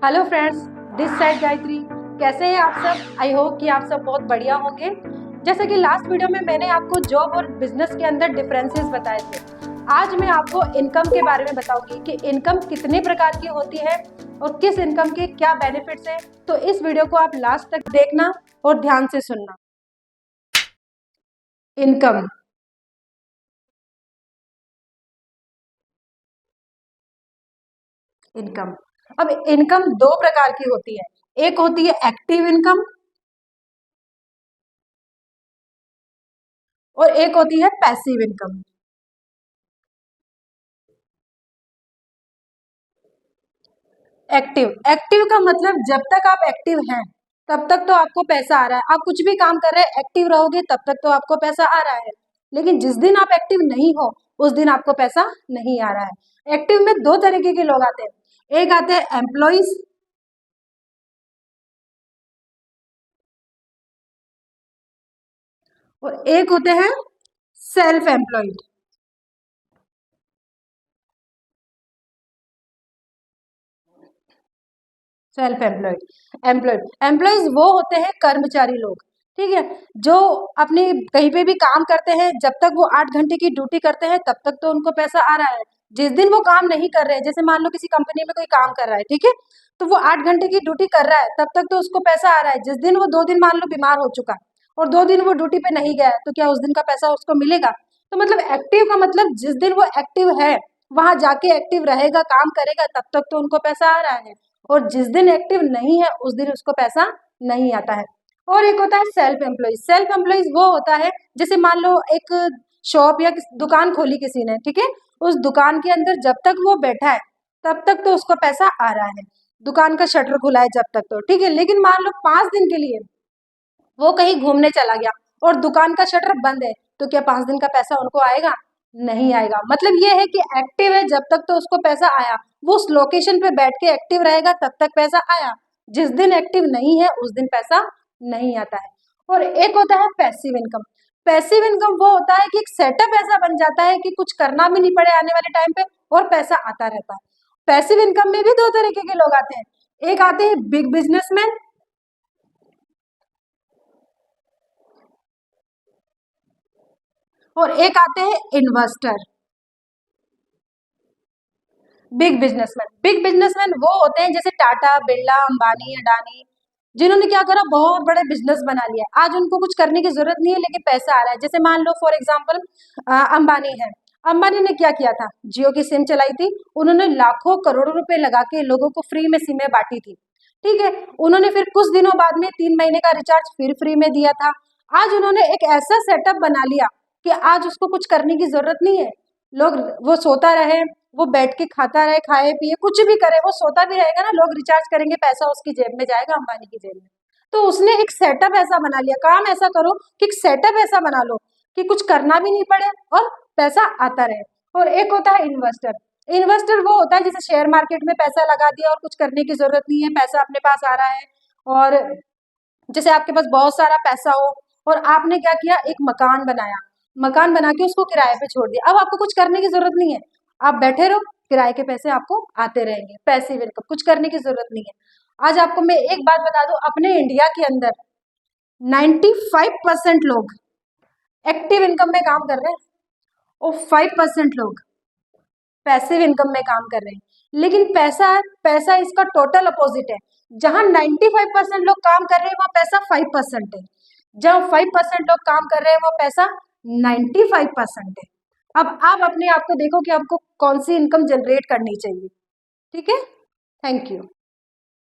Hello friends, this side Gayatri. कैसे हैं आप सब? आई होप कि आप सब बहुत बढ़िया होंगे। जैसे कि लास्ट वीडियो में मैंने आपको जॉब और बिजनेस के अंदर डिफरेंसेस बताए थे। आज मैं आपको इनकम के बारे में बताऊंगी कि इनकम कितने प्रकार की होती है और किस इनकम के क्या बेनिफिट्स हैं। तो इस वीडियो को आप लास्ट तक देखना और ध्यान से सुनना। इनकम इनकम अब इनकम दो प्रकार की होती है। एक होती है एक्टिव इनकम और एक होती है पैसिव इनकम। एक्टिव एक्टिव का मतलब जब तक आप एक्टिव हैं तब तक तो आपको पैसा आ रहा है। आप कुछ भी काम कर रहे हैं, एक्टिव रहोगे तब तक तो आपको पैसा आ रहा है। लेकिन जिस दिन आप एक्टिव नहीं हो उस दिन आपको पैसा नहीं आ रहा है। एक्टिव में दो तरीके के लोग आते हैं। एक आते हैं एम्प्लॉइज और एक होते हैं self employed. Self employed employed employees वो होते हैं कर्मचारी लोग, ठीक है, जो अपनी कहीं पे भी काम करते हैं। जब तक वो 8 घंटे की ड्यूटी करते हैं तब तक तो उनको पैसा आ रहा है। जिस दिन वो काम नहीं कर रहे हैं, जैसे मान लो किसी कंपनी में कोई काम कर रहा है, ठीक है, तो वो 8 घंटे की ड्यूटी कर रहा है तब तक तो उसको पैसा आ रहा है। जिस दिन वो 2 दिन मान लो बीमार हो चुका और 2 दिन वो ड्यूटी पे नहीं गया तो क्या उस दिन का पैसा उसको मिलेगा? तो मतलब एक्टिव का मतलब जिस दिन वो एक्टिव है वहां जाके एक्टिव रहेगा, काम करेगा, तब तक तो उनको पैसा आ रहा है। और जिस दिन एक्टिव नहीं है उस दिन उसको पैसा नहीं आता है। और एक होता है सेल्फ एम्प्लॉइज। सेल्फ एम्प्लॉइज वो होता है, जैसे मान लो एक शॉप या दुकान खोली किसी ने, ठीक है, उस दुकान के अंदर जब तक वो बैठा है तब तक तो उसको पैसा आ रहा है। दुकान का शटर खुला है जब तक तो ठीक है। लेकिन मान लो 5 दिन के लिए वो कहीं घूमने चला गया और दुकान का शटर बंद है, तो क्या 5 दिन का पैसा उनको आएगा? नहीं आएगा। मतलब ये है कि एक्टिव है जब तक तो उसको पैसा आया, वो उस लोकेशन पे बैठ के एक्टिव रहेगा तब तक पैसा आया। जिस दिन एक्टिव नहीं है उस दिन पैसा नहीं आता है। और एक होता है पैसिव इनकम। पैसिव इनकम वो होता है कि एक सेटअप ऐसा बन जाता है कि कुछ करना भी नहीं पड़े आने वाले टाइम पे और पैसा आता रहता है। पैसिव इनकम में भी दो तरीके के लोग आते हैं। एक आते हैं बिग बिजनेसमैन और एक आते हैं इन्वेस्टर। बिग बिजनेसमैन वो होते हैं जैसे टाटा, बिरला, अंबानी, अडानी, जिन्होंने क्या करा, बहुत बड़े बिजनेस बना लिया। आज उनको कुछ करने की जरूरत नहीं है लेकिन पैसा आ रहा है। जैसे मान लो फॉर एग्जांपल अंबानी है। अंबानी ने क्या किया था, जियो की सिम चलाई थी। उन्होंने लाखों करोड़ों रुपए लगा के लोगों को फ्री में सिमें बांटी थी, ठीक है। उन्होंने फिर कुछ दिनों बाद में 3 महीने का रिचार्ज फिर फ्री में दिया था। आज उन्होंने एक ऐसा सेटअप बना लिया कि आज उसको कुछ करने की जरूरत नहीं है। लोग, वो सोता रहे, वो बैठ के खाता रहे, खाए पिए कुछ भी करे, वो सोता भी रहेगा ना, लोग रिचार्ज करेंगे, पैसा उसकी जेब में जाएगा, अंबानी की जेब में। तो उसने एक सेटअप ऐसा बना लिया। काम ऐसा करो कि एक सेटअप ऐसा बना लो कि कुछ करना भी नहीं पड़े और पैसा आता रहे। और एक होता है इन्वेस्टर। इन्वेस्टर वो होता है जैसे शेयर मार्केट में पैसा लगा दिया और कुछ करने की जरूरत नहीं है, पैसा अपने पास आ रहा है। और जैसे आपके पास बहुत सारा पैसा हो और आपने क्या किया, एक मकान बनाया, मकान बना के उसको किराए पे छोड़ दिया। अब आपको कुछ करने की जरूरत नहीं है, आप बैठे रहो, किराए के पैसे आपको आते रहेंगे। पैसिव इनकम, कुछ करने की जरूरत नहीं है। आज आपको मैं एक बात बता दूं, अपने इंडिया के अंदर 95% लोग एक्टिव इनकम में काम कर रहे हैं और 5% लोग पैसिव इनकम में काम कर रहे हैं। लेकिन पैसा पैसा इसका टोटल अपोजिट है। जहां 95% लोग काम कर रहे हैं वहां पैसा 5% है। जहां 5% लोग काम कर रहे हैं वो पैसा 95% है। अब आप अपने आप को देखो कि आपको कौन सी इनकम जनरेट करनी चाहिए। ठीक है, थैंक यू।